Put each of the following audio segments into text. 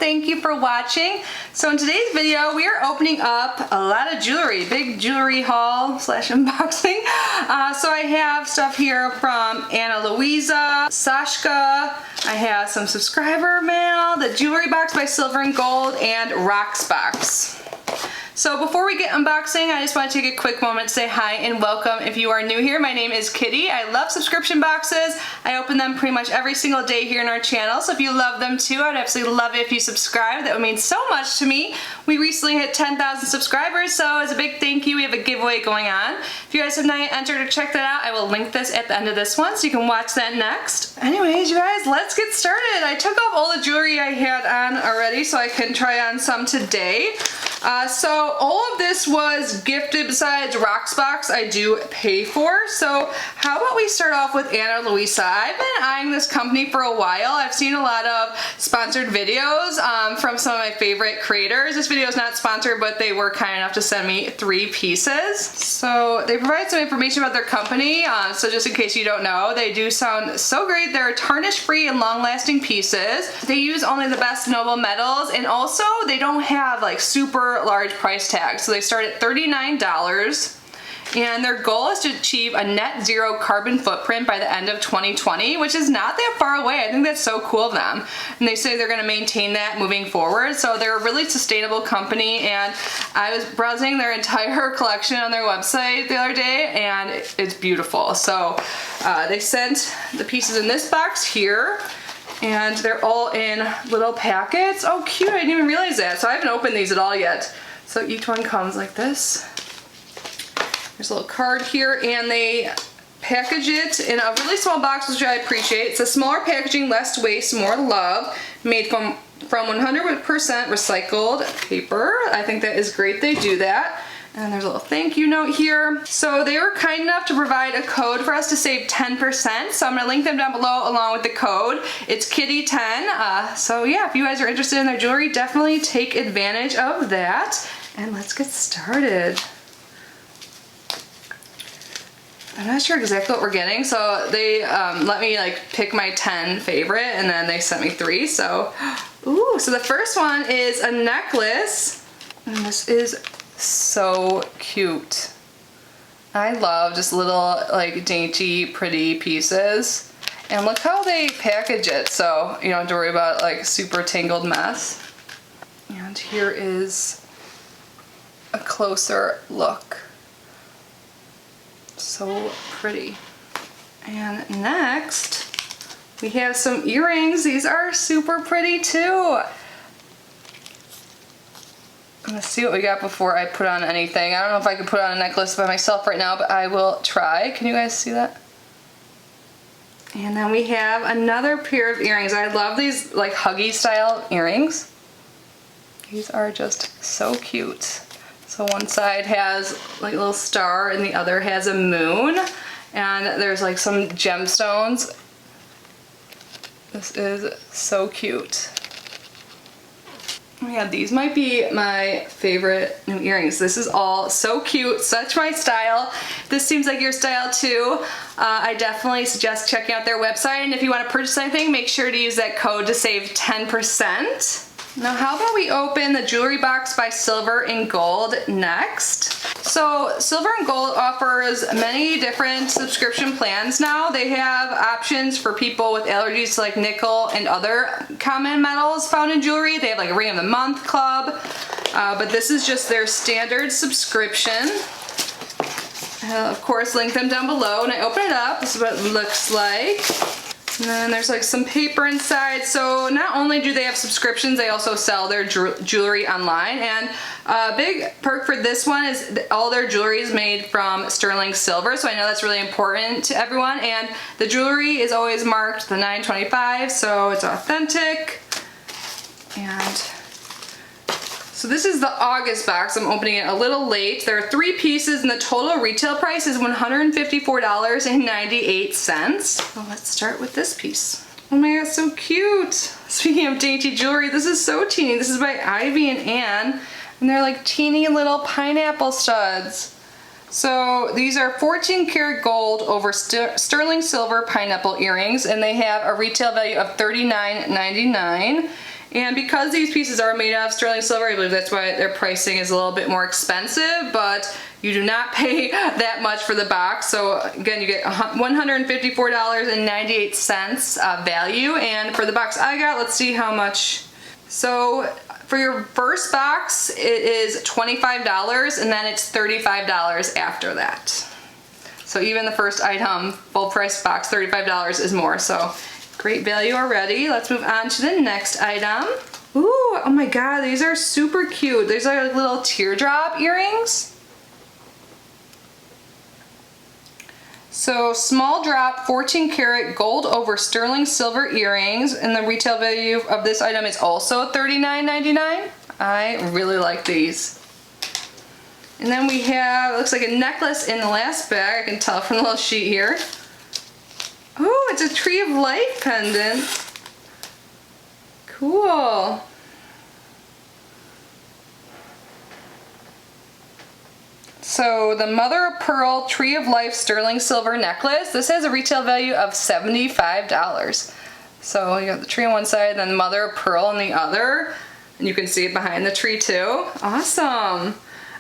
thank you for watching. So in today's video, we are opening up a lot of jewelry, big jewelry haul slash unboxing. So I have stuff here from Ana Luisa, Sashka, I have some subscriber mail, the jewelry box by Silver and Gold, and Rocksbox. So before we get unboxing, I just want to take a quick moment to say hi and welcome if you are new here. My name is Kitty. I love subscription boxes. I open them pretty much every single day here in our channel, so if you love them too, I'd absolutely love it if you subscribe. That would mean so much to me. We recently hit 10,000 subscribers, so as a big thank you, we have a giveaway going on. If you guys have not yet entered or checked that out, I will link this at the end of this one so you can watch that next. Anyways, you guys, let's get started. I took off all the jewelry I had on already so I can try on some today. So all of this was gifted besides Rocksbox I do pay for. So how about we start off with Ana Luisa. I've been eyeing this company for a while. I've seen a lot of sponsored videos from some of my favorite creators. This video is not sponsored, but they were kind enough to send me 3 pieces. So they provide some information about their company. So just in case you don't know, they do sound so great. They're tarnish free and long lasting pieces. They use only the best noble metals, and also they don't have like super large price tags. So they start at $39, and their goal is to achieve a net zero carbon footprint by the end of 2020, which is not that far away. I think that's so cool of them. And they say they're going to maintain that moving forward. So they're a really sustainable company, and I was browsing their entire collection on their website the other day, and it's beautiful. So they sent the pieces in this box here, and they're all in little packets. Oh, cute, I didn't even realize that. So I haven't opened these at all yet. So each one comes like this. There's a little card here, and they package it in a really small box, which I appreciate. It's a smaller packaging, less waste, more love, made from 100% recycled paper. I think that is great they do that. And there's a little thank you note here. So they were kind enough to provide a code for us to save 10%. So I'm gonna link them down below along with the code. It's Kitty10. So yeah, if you guys are interested in their jewelry, definitely take advantage of that. And let's get started. I'm not sure exactly what we're getting. So they let me like pick my 10 favorite, and then they sent me 3. So, ooh, so the first one is a necklace. And this is so cute. I love just little like dainty pretty pieces, and look how they package it, so you don't have to worry about like super tangled mess. And here is a closer look. So pretty. And next we have some earrings. These are super pretty too. I'm gonna see what we got before I put on anything. I don't know if I could put on a necklace by myself right now, but I will try. Can you guys see that? And then we have another pair of earrings. I love these like huggy style earrings. These are just so cute. So one side has like a little star and the other has a moon. And there's like some gemstones. This is so cute. Oh yeah, these might be my favorite new earrings. This is all so cute, such my style. This seems like your style too. I definitely suggest checking out their website, and if you want to purchase anything, make sure to use that code to save 10%. Now how about we open the jewelry box by Silver and Gold next. So Silver and Gold offers many different subscription plans now. They have options for people with allergies to like nickel and other common metals found in jewelry. They have like a Ring of the Month club, but this is just their standard subscription. Of course, link them down below. When I open it up, this is what it looks like. And then there's like some paper inside. So not only do they have subscriptions, they also sell their jewelry online. And a big perk for this one is all their jewelry is made from sterling silver. So I know that's really important to everyone. And the jewelry is always marked the 925, so it's authentic. And so this is the August box. I'm opening it a little late. There are 3 pieces, and the total retail price is $154.98. Well, let's start with this piece. Oh my god, so cute. Speaking of dainty jewelry, this is so teeny. This is by Ivy and Ann, and they're like teeny little pineapple studs. So these are 14 karat gold over sterling silver pineapple earrings, and they have a retail value of $39.99. And because these pieces are made out of sterling silver, I believe that's why their pricing is a little bit more expensive, but you do not pay that much for the box. So again, you get $154.98 value. And for the box I got, let's see how much. So for your first box, it is $25, and then it's $35 after that. So even the first item, full price box, $35 is more. So great value already. Let's move on to the next item. Ooh, oh my God, these are super cute. These are like little teardrop earrings. So small drop 14 karat gold over sterling silver earrings, and the retail value of this item is also $39.99. I really like these. And then we have, looks like a necklace in the last bag. I can tell from the little sheet here. Oh, it's a Tree of Life pendant. Cool. So the Mother of Pearl Tree of Life sterling silver necklace. This has a retail value of $75. So you got the tree on one side, then Mother of Pearl on the other. And you can see it behind the tree too. Awesome.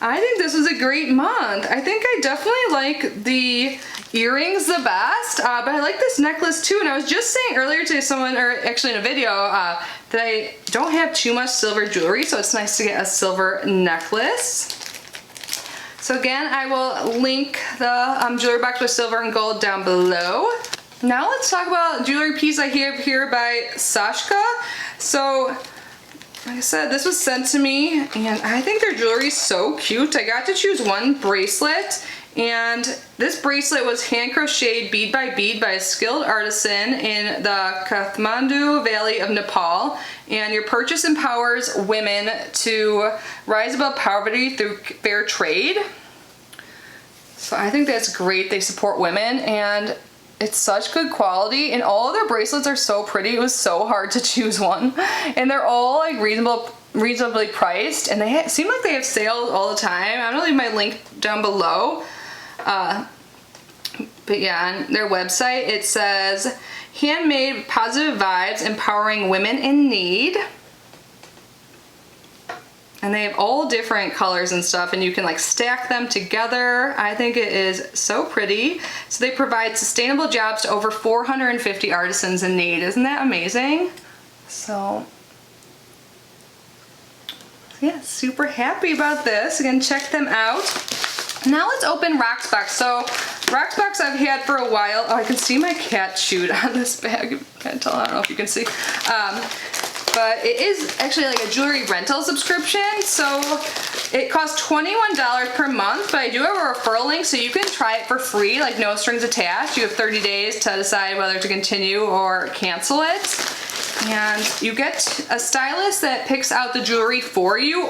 I think this was a great month. I think I definitely like the earrings the best, but I like this necklace too. And I was just saying earlier to someone, or actually in a video, that I don't have too much silver jewelry, so it's nice to get a silver necklace. So again, I will link the jewelry box with silver and gold down below. Now let's talk about a jewelry piece I have here by Sashka. So, like I said, this was sent to me, and I think their jewelry is so cute. I got to choose one bracelet, and this bracelet was hand crocheted bead by a skilled artisan in the Kathmandu Valley of Nepal. And your purchase empowers women to rise above poverty through fair trade. So I think that's great. They support women, and it's such good quality, and all of their bracelets are so pretty. It was so hard to choose one, and they're all like reasonably priced, and they seem like they have sales all the time. I'm gonna leave my link down below. But yeah, on their website it says, handmade positive vibes, empowering women in need. And they have all different colors and stuff, and you can like stack them together. I think it is so pretty. So they provide sustainable jobs to over 450 artisans in need. Isn't that amazing? So yeah, super happy about this. Again, check them out. Now let's open Rocksbox. So Rocksbox I've had for a while. Oh, I can see my cat chewed on this bag. Can't tell, I don't know if you can see. But it is actually like a jewelry rental subscription. So it costs $21 per month, but I do have a referral link, so you can try it for free, like no strings attached. You have 30 days to decide whether to continue or cancel it. And you get a stylist that picks out the jewelry for you,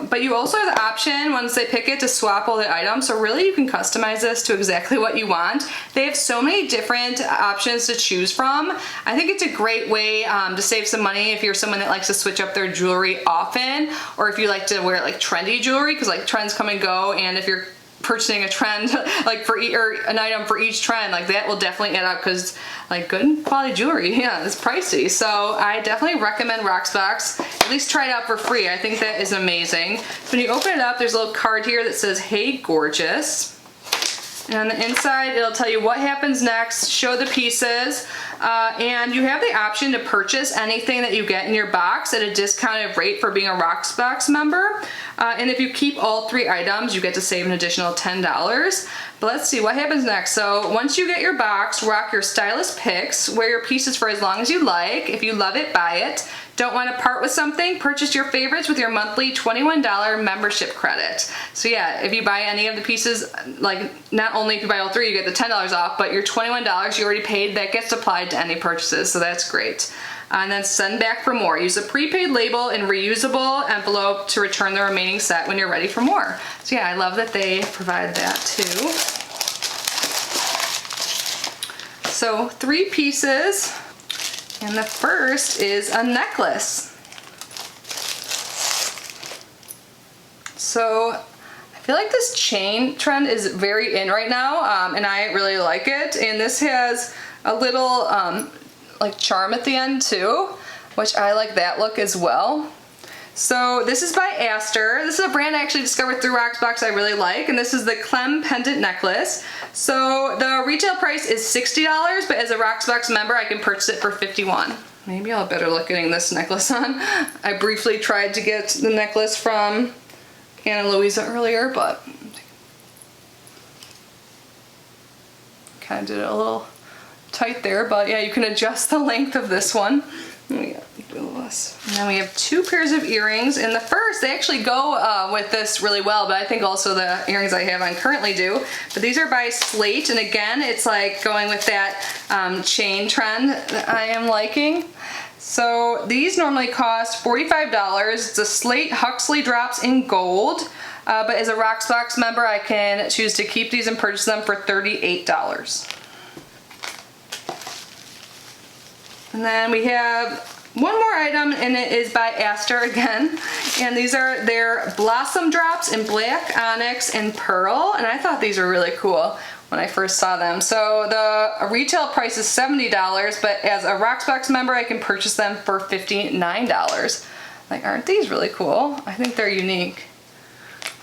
but you also have the option once they pick it to swap all the items. So really you can customize this to exactly what you want. They have so many different options to choose from. I think it's a great way to save some money if you're someone that likes to switch up their jewelry often, or if you like to wear like trendy jewelry, because like trends come and go, and if you're purchasing a trend like for or an item for each trend, like that will definitely add up, because like good quality jewelry, yeah, it's pricey. So I definitely recommend Rocksbox. At least try it out for free. I think that is amazing. So when you open it up, there's a little card here that says, "Hey gorgeous." And on the inside, it'll tell you what happens next, show the pieces, and you have the option to purchase anything that you get in your box at a discounted rate for being a Rocksbox member. And if you keep all 3 items, you get to save an additional $10. But let's see what happens next. So once you get your box, rock your stylist picks, wear your pieces for as long as you like. If you love it, buy it. Don't want to part with something? Purchase your favorites with your monthly $21 membership credit. So yeah, if you buy any of the pieces, like not only if you buy all 3, you get the $10 off, but your $21 you already paid, that gets applied to any purchases, so that's great. And then send back for more. Use a prepaid label and reusable envelope to return the remaining set when you're ready for more. So yeah, I love that they provide that too. So 3 pieces. And the first is a necklace. So I feel like this chain trend is very in right now, and I really like it. And this has a little like charm at the end too. which I like that look as well. So this is by Estero. This is a brand I actually discovered through Rocksbox I really like, and this is the Clem pendant necklace. So the retail price is $60, but as a Rocksbox member I can purchase it for $51. Maybe I'll have better luck getting this necklace on. I briefly tried to get the necklace from Ana Luisa earlier, but kind of did it a little tight there, but yeah, you can adjust the length of this one. And then we have two pairs of earrings, and the first, they actually go with this really well, but I think also the earrings I have on currently do. But these are by Slate, and again, it's like going with that chain trend that I am liking. So these normally cost $45. It's a Slate Huxley drops in gold, but as a Rocksbox member, I can choose to keep these and purchase them for $38. And then we have one more item, and it is by Estero again. And these are their Blossom Drops in black, onyx, and pearl. And I thought these were really cool when I first saw them. So the retail price is $70, but as a Rocksbox member, I can purchase them for $59. Like, aren't these really cool? I think they're unique.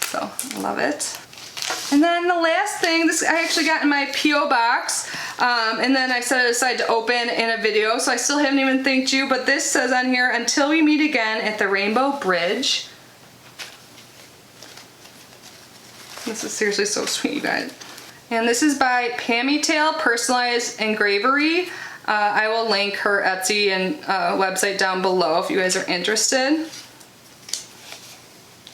So, love it. And then the last thing, this I actually got in my P.O. box, and then I set it aside to open in a video, so I still haven't even thanked you, but this says on here, until we meet again at the Rainbow Bridge. This is seriously so sweet, you guys. And this is by Pammytail Personalized Engravery. I will link her Etsy and website down below if you guys are interested.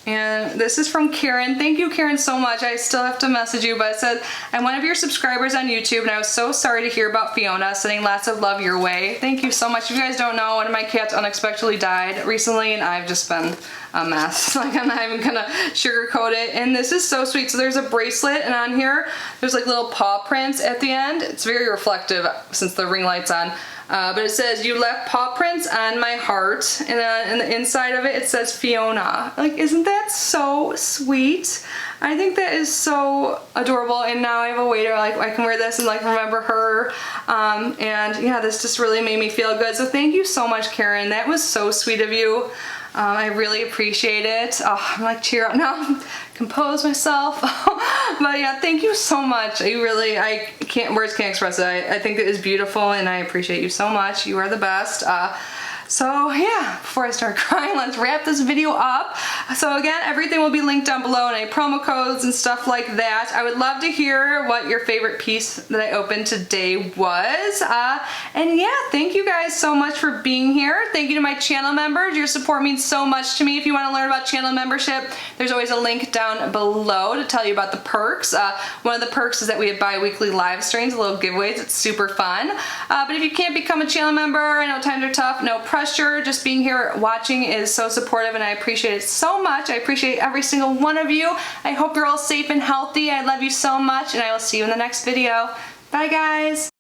And this is from Karen. Thank you, Karen, so much. I still have to message you, but it says, I'm one of your subscribers on YouTube, and I was so sorry to hear about Fiona. Sending lots of love your way. Thank you so much. If you guys don't know, one of my cats unexpectedly died recently, and I've just been a mess. Like, I'm not even gonna sugarcoat it. And this is so sweet. So there's a bracelet, and on here, there's like little paw prints at the end. It's very reflective since the ring light's on. But it says, you left paw prints on my heart, and in the inside of it, it says Fiona. Like, isn't that so sweet? I think that is so adorable, and now I have a way to, like, I can wear this and, like, remember her, and yeah, this just really made me feel good. So thank you so much, Karen. That was so sweet of you. I really appreciate it. Oh, I'm like cheer up now. Compose myself. But yeah, thank you so much. Words can't express it. I think it is beautiful, and I appreciate you so much. You are the best. So yeah, before I start crying, let's wrap this video up. So again, everything will be linked down below, and any promo codes and stuff like that. I would love to hear what your favorite piece that I opened today was. And yeah, thank you guys so much for being here. Thank you to my channel members. Your support means so much to me. If you want to learn about channel membership, there's always a link down below to tell you about the perks. One of the perks is that we have bi-weekly live streams, little giveaways. It's super fun. But if you can't become a channel member, I know times are tough, no pressure. Just being here watching is so supportive, and I appreciate it so much. I appreciate every single one of you. I hope you're all safe and healthy. I love you so much, and I will see you in the next video. Bye, guys.